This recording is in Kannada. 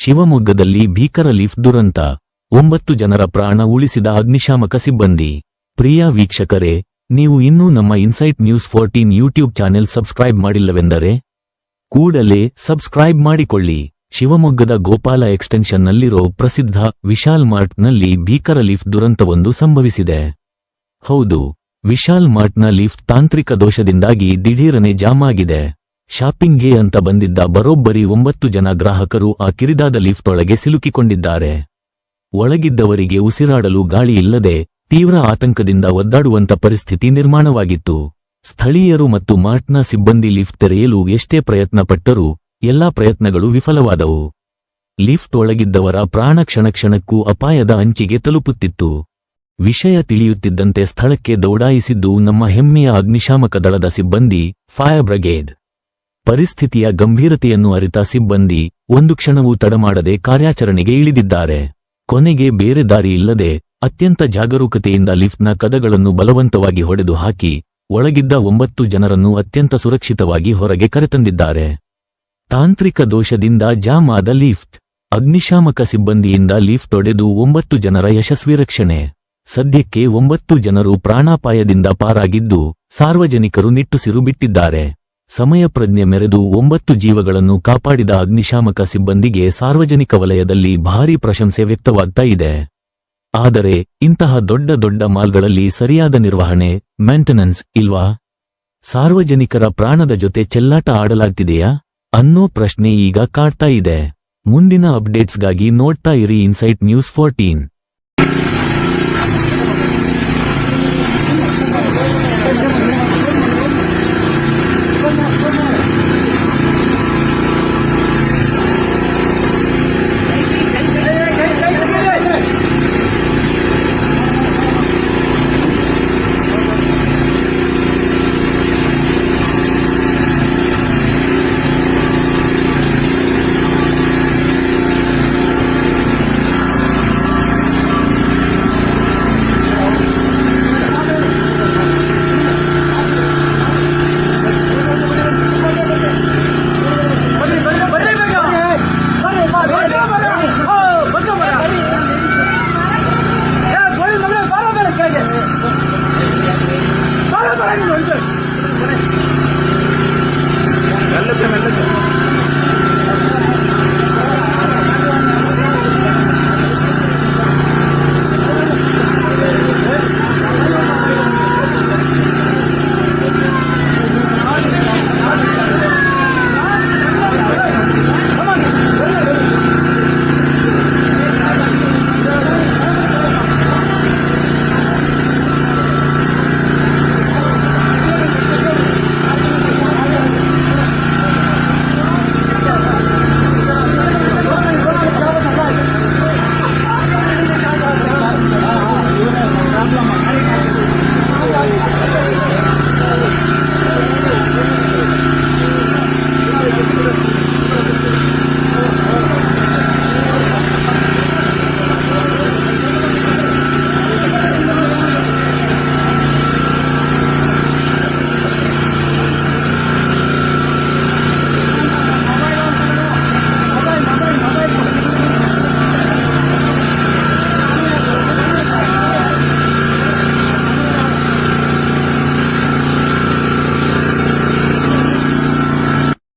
ಶಿವಮೊಗ್ಗದಲ್ಲಿ ಭೀಕರ ಲಿಫ್ಟ್ ದುರಂತ 9 ಜನರ ಪ್ರಾಣ ಉಳಿಸಿದ ಅಗ್ನಿಶಾಮಕ ಸಿಬ್ಬಂದಿ. ಪ್ರಿಯ ವೀಕ್ಷಕರೇ, ನೀವು ಇನ್ನೂ ನಮ್ಮ Insight News 14 YouTube channel subscribe ಮಾಡಿಲ್ಲವೆಂದರೆ ಕೂಡಲೇ ಸಬ್ಸ್ಕ್ರೈಬ್ ಮಾಡಿಕೊಳ್ಳಿ. ಶಿವಮೊಗ್ಗದ ಗೋಪಾಲ ಎಕ್ಸ್ಟೆನ್ಷನ್ನಲ್ಲಿರೋ ಪ್ರಸಿದ್ಧ ವಿಶಾಲ್ ಮಾರ್ಟ್ನಲ್ಲಿ ಭೀಕರ ಲಿಫ್ಟ್ ದುರಂತವೊಂದು ಸಂಭವಿಸಿದೆ. ಹೌದು, ವಿಶಾಲ್ ಮಾರ್ಟ್ನ ಲಿಫ್ಟ್ ತಾಂತ್ರಿಕ ದೋಷದಿಂದಾಗಿ ದಿಢೀರನೆ ಜಾಮ್ ಆಗಿದೆ. ಶಾಪಿಂಗ್ಗೆ ಅಂತ ಬಂದಿದ್ದ ಬರೋಬ್ಬರಿ 9 ಜನ ಗ್ರಾಹಕರು ಆ ಕಿರಿದಾದ ಲಿಫ್ಟ್ ಒಳಗೆ ಸಿಲುಕಿಕೊಂಡಿದ್ದಾರೆ. ಒಳಗಿದ್ದವರಿಗೆ ಉಸಿರಾಡಲು ಗಾಳಿ ಇಲ್ಲದೆ ತೀವ್ರ ಆತಂಕದಿಂದ ಒದ್ದಾಡುವಂತ ಪರಿಸ್ಥಿತಿ ನಿರ್ಮಾಣವಾಗಿತ್ತು. ಸ್ಥಳೀಯರು ಮತ್ತು ಮಾರ್ಟ್ನ ಸಿಬ್ಬಂದಿ ಲಿಫ್ಟ್ ತೆರೆಯಲು ಎಷ್ಟೇ ಪ್ರಯತ್ನ ಪಟ್ಟರೂ ಎಲ್ಲಾ ಪ್ರಯತ್ನಗಳು ವಿಫಲವಾದವು. ಲಿಫ್ಟ್ ಒಳಗಿದ್ದವರ ಪ್ರಾಣ ಕ್ಷಣಕ್ಕೂ ಅಪಾಯದ ಅಂಚಿಗೆ ತಲುಪುತ್ತಿತ್ತು. ವಿಷಯ ತಿಳಿಯುತ್ತಿದ್ದಂತೆ ಸ್ಥಳಕ್ಕೆ ದೌಡಾಯಿಸಿದ್ದು ನಮ್ಮ ಹೆಮ್ಮೆಯ ಅಗ್ನಿಶಾಮಕ ದಳದ ಸಿಬ್ಬಂದಿ, ಫೈರ್ ಬ್ರಿಗೇಡ್. ಪರಿಸ್ಥಿತಿಯ ಗಂಭೀರತೆಯನ್ನು ಅರಿತ ಸಿಬ್ಬಂದಿ ಒಂದು ಕ್ಷಣವೂ ತಡಮಾಡದೆ ಕಾರ್ಯಾಚರಣೆಗೆ ಇಳಿದಿದ್ದಾರೆ. ಕೊನೆಗೆ ಬೇರೆ ದಾರಿ ಇಲ್ಲದೆ ಅತ್ಯಂತ ಜಾಗರೂಕತೆಯಿಂದ ಲಿಫ್ಟ್ನ ಕದಗಳನ್ನು ಬಲವಂತವಾಗಿ ಹೊಡೆದು ಹಾಕಿ ಒಳಗಿದ್ದ 9 ಜನರನ್ನು ಅತ್ಯಂತ ಸುರಕ್ಷಿತವಾಗಿ ಹೊರಗೆ ಕರೆತಂದಿದ್ದಾರೆ. ತಾಂತ್ರಿಕ ದೋಷದಿಂದ ಜಾಮ್ ಆದ ಲಿಫ್ಟ್. ಅಗ್ನಿಶಾಮಕ ಸಿಬ್ಬಂದಿಯಿಂದ ಲಿಫ್ಟ್ ಒಡೆದು 9 ಜನರ ಯಶಸ್ವಿ ರಕ್ಷಣೆ. ಸದ್ಯಕ್ಕೆ 9 ಜನರು ಪ್ರಾಣಾಪಾಯದಿಂದ ಪಾರಾಗಿದ್ದು ಸಾರ್ವಜನಿಕರು ನಿಟ್ಟುಸಿರು ಬಿಟ್ಟಿದ್ದಾರೆ. ಸಮಯ ಪ್ರಜ್ಞೆ ಮೆರೆದು 9 ಜೀವಗಳನ್ನು ಕಾಪಾಡಿದ ಅಗ್ನಿಶಾಮಕ ಸಿಬ್ಬಂದಿಗೆ ಸಾರ್ವಜನಿಕ ವಲಯದಲ್ಲಿ ಭಾರೀ ಪ್ರಶಂಸೆ ವ್ಯಕ್ತವಾಗ್ತಾ ಇದೆ. ಆದರೆ ಇಂತಹ ದೊಡ್ಡ ಮಾಲ್ಗಳಲ್ಲಿ ಸರಿಯಾದ ನಿರ್ವಹಣೆ, ಮೇಂಟೆನೆನ್ಸ್ ಇಲ್ವಾ? ಸಾರ್ವಜನಿಕರ ಪ್ರಾಣದ ಜೊತೆ ಚೆಲ್ಲಾಟ ಆಡಲಾಗ್ತಿದೆಯಾ ಅನ್ನೋ ಪ್ರಶ್ನೆ ಈಗ ಕಾಡ್ತಾ ಇದೆ. ಮುಂದಿನ ಅಪ್ಡೇಟ್ಸ್ಗಾಗಿ ನೋಡ್ತಾ ಇರಿ ಇನ್ಸೈಟ್ ನ್ಯೂಸ್ 14.